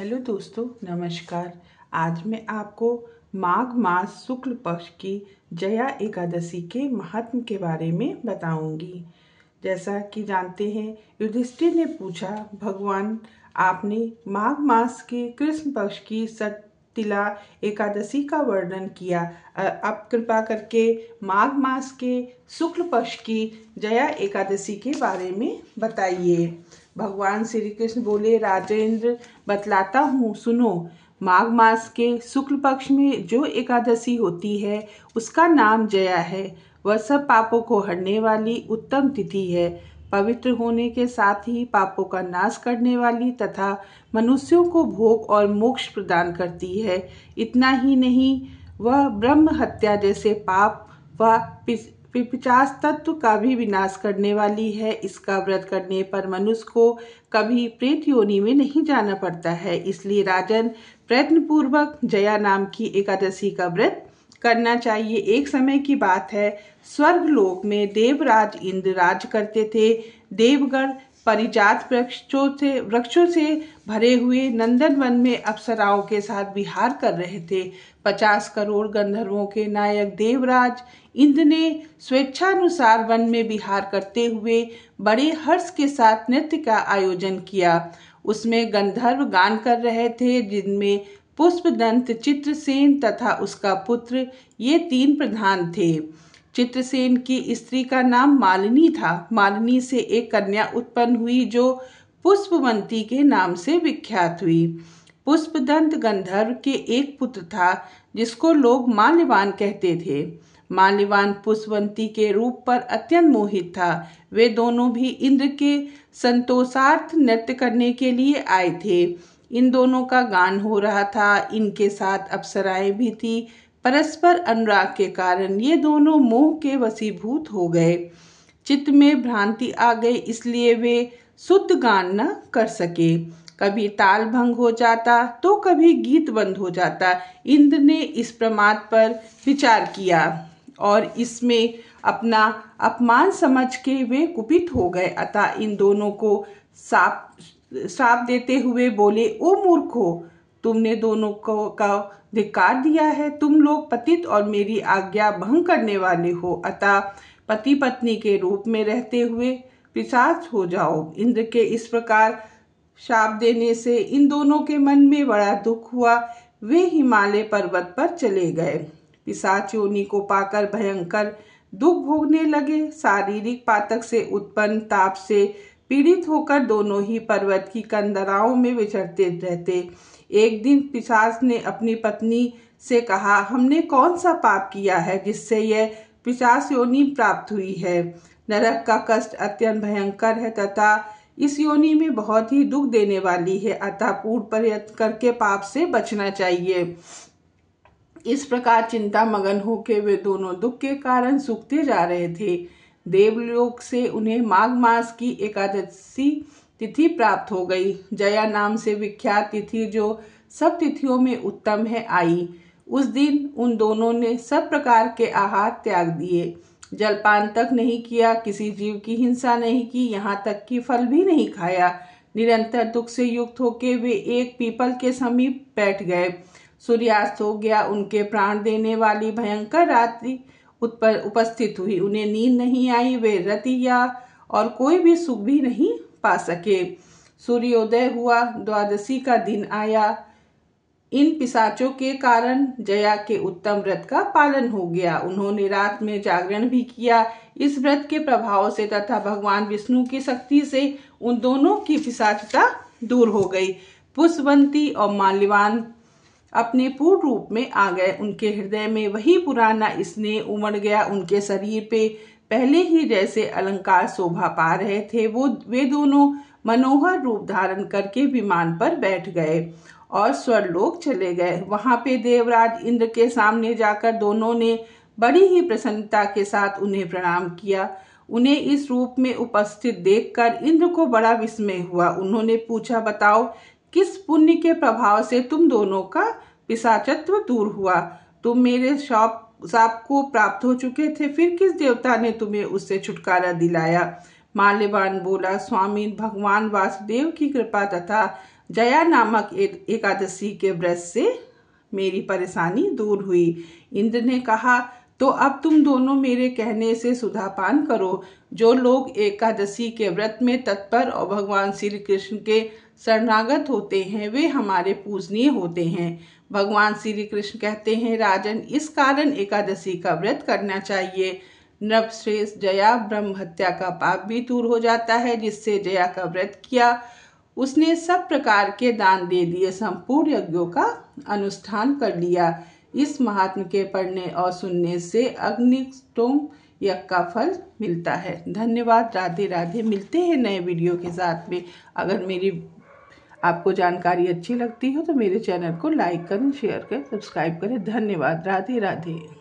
Hello दोस्तों, नमस्कार। आज मैं आपको माघ मास शुक्ल पक्ष की जया एकादशी के महात्म के बारे में बताऊंगी। जैसा कि जानते हैं, युधिष्ठिर ने पूछा, भगवान आपने माघ मास के कृष्ण पक्ष की सततिला एकादशी का वर्णन किया, अब कृपा करके माघ मास के शुक्ल पक्ष की जया एकादशी के बारे में बताइए। भगवान श्री कृष्ण बोले, राजेंद्र बतलाता हूँ, सुनो। माघ मास के शुक्ल पक्ष में जो एकादशी होती है उसका नाम जया है। वह सब पापों को हरने वाली उत्तम तिथि है। पवित्र होने के साथ ही पापों का नाश करने वाली तथा मनुष्यों को भोग और मोक्ष प्रदान करती है। इतना ही नहीं, वह ब्रह्म हत्या जैसे पाप व पिशाच तत्व का भी विनाश करने वाली है। इसका व्रत करने पर मनुष्य को कभी प्रेत योनि में नहीं जाना पड़ता है। इसलिए राजन, प्रयत्न पूर्वक जया नाम की एकादशी का व्रत करना चाहिए। एक समय की बात है, स्वर्ग लोक में देवराज इंद्र राज करते थे। देवगण परिजात वृक्षों से भरे हुए नंदन वन में अप्सराओं के साथ विहार कर रहे थे। 50 करोड़ गंधर्वों के नायक देवराज इंद्र ने स्वेच्छानुसार वन में विहार करते हुए बड़े हर्ष के साथ नृत्य का आयोजन किया। उसमें गंधर्व गान कर रहे थे, जिनमें पुष्पदंत, चित्रसेन तथा उसका पुत्र, ये 3 प्रधान थे। चित्रसेन की स्त्री का नाम मालिनी था। मालिनी से एक कन्या उत्पन्न हुई जो पुष्पवंती के नाम से विख्यात हुई। पुष्पदंत गंधर्व के एक पुत्र था जिसको लोग माल्यवान कहते थे। माल्यवान पुष्पवंती के रूप पर अत्यंत मोहित था। वे दोनों भी इंद्र के संतोषार्थ नृत्य करने के लिए आए थे। इन दोनों का गान हो रहा था। इनके साथ अप्सराएं भी थी। परस्पर अनुराग के कारण ये दोनों मोह के वशीभूत हो गए। चित्त में भ्रांति आ गई, इसलिए वे शुद्ध गान न कर सके। कभी ताल भंग हो जाता तो कभी गीत बंद हो जाता। इंद्र ने इस प्रमाद पर विचार किया और इसमें अपना अपमान समझ के वे कुपित हो गए। अतः इन दोनों को श्राप देते हुए बोले, ओ मूर्खों, तुमने दोनों को का धिक्कार दिया है। तुम लोग पतित और मेरी आज्ञा भंग करने वाले हो। अतः पति पत्नी के रूप में रहते हुए पिशाच हो जाओ। इंद्र के इस प्रकार शाप देने से इन दोनों के मन में बड़ा दुख हुआ। वे हिमालय पर्वत पर चले गए। पिशाच योनि को पाकर भयंकर दुख भोगने लगे। शारीरिक पातक से उत्पन्न ताप से पीड़ित होकर दोनों ही पर्वत की कंदराओं में विचरते रहते। एक दिन पिशाच ने अपनी पत्नी से कहा, हमने कौन सा पाप किया है जिससे यह पिशाच योनि प्राप्त हुई है। नरक का कष्ट अत्यंत भयंकर है तथा इस योनि में बहुत ही दुख देने वाली है। अतः पूर्ण प्रयत्न करके पाप से बचना चाहिए। इस प्रकार चिंता मगन होकर वे दोनों दुख के कारण सूखते जा रहे थे। देवलोक से उन्हें माघ मास की एकादशी तिथि प्राप्त हो गई। जया नाम से विख्यात तिथि, जो सब तिथियों में उत्तम है, आई। उस दिन उन दोनों ने सब प्रकार के आहार त्याग दिए। जलपान तक नहीं किया, किसी जीव की हिंसा नहीं की, यहाँ तक कि फल भी नहीं खाया। निरंतर दुख से युक्त होकर वे एक पीपल के समीप बैठ गए। सूर्यास्त हो गया। उनके प्राण देने वाली भयंकर रात्रि उपस्थित हुई। उन्हें नींद नहीं आई। वे रतिया और कोई भी सुख भी नहीं पा सके। सूर्योदय हुआ। द्वादशी का दिन आया। इन पिशाचों के कारण जया के उत्तम व्रत का पालन हो गया। उन्होंने रात में जागरण भी किया। इस व्रत के प्रभाव से तथा भगवान विष्णु की शक्ति से उन दोनों की पिशाचता दूर हो गई। पुष्पवंती और माल्यवान अपने पूर्ण रूप में आ गए। उनके हृदय में वही पुराना स्नेह उमड़ गया। उनके शरीर पे पहले ही जैसे अलंकार शोभा पा रहे थे। वे दोनों मनोहर रूप धारण करके विमान पर बैठ गए और स्वर्गलोक चले गए। वहां पे देवराज इंद्र के सामने जाकर दोनों ने बड़ी ही प्रसन्नता के साथ उन्हें प्रणाम किया। उन्हें इस रूप में उपस्थित देखकर इंद्र को बड़ा विस्मय हुआ। उन्होंने पूछा, बताओ, किस पुण्य के प्रभाव से तुम दोनों का पिशाचत्व दूर हुआ? तुम मेरे शाप को प्राप्त हो चुके थे, फिर किस देवता ने तुम्हें उससे छुटकारा दिलाया? माल्यवान बोला, स्वामी, भगवान वासुदेव की कृपा तथा जया नामक एकादशी के व्रत से मेरी परेशानी दूर हुई। इंद्र ने कहा, तो अब तुम दोनों मेरे कहने से सुधा पान करो। जो लोग एकादशी के व्रत में तत्पर और भगवान श्री कृष्ण के शरणागत होते हैं वे हमारे पूजनीय होते हैं। भगवान श्री कृष्ण कहते हैं, राजन, इस कारण एकादशी का व्रत करना चाहिए। नृपश्रेष्ठ जया ब्रह्म हत्या का पाप भी दूर हो जाता है। जिससे जया का व्रत किया, उसने सब प्रकार के दान दे दिए, संपूर्ण यज्ञों का अनुष्ठान कर लिया। इस महात्म के पढ़ने और सुनने से अग्निष्टोम यज्ञ का फल मिलता है। धन्यवाद। राधे राधे। मिलते हैं नए वीडियो के साथ में। अगर मेरी आपको जानकारी अच्छी लगती हो तो मेरे चैनल को लाइक करें, शेयर करें, सब्सक्राइब करें। धन्यवाद। राधे राधे।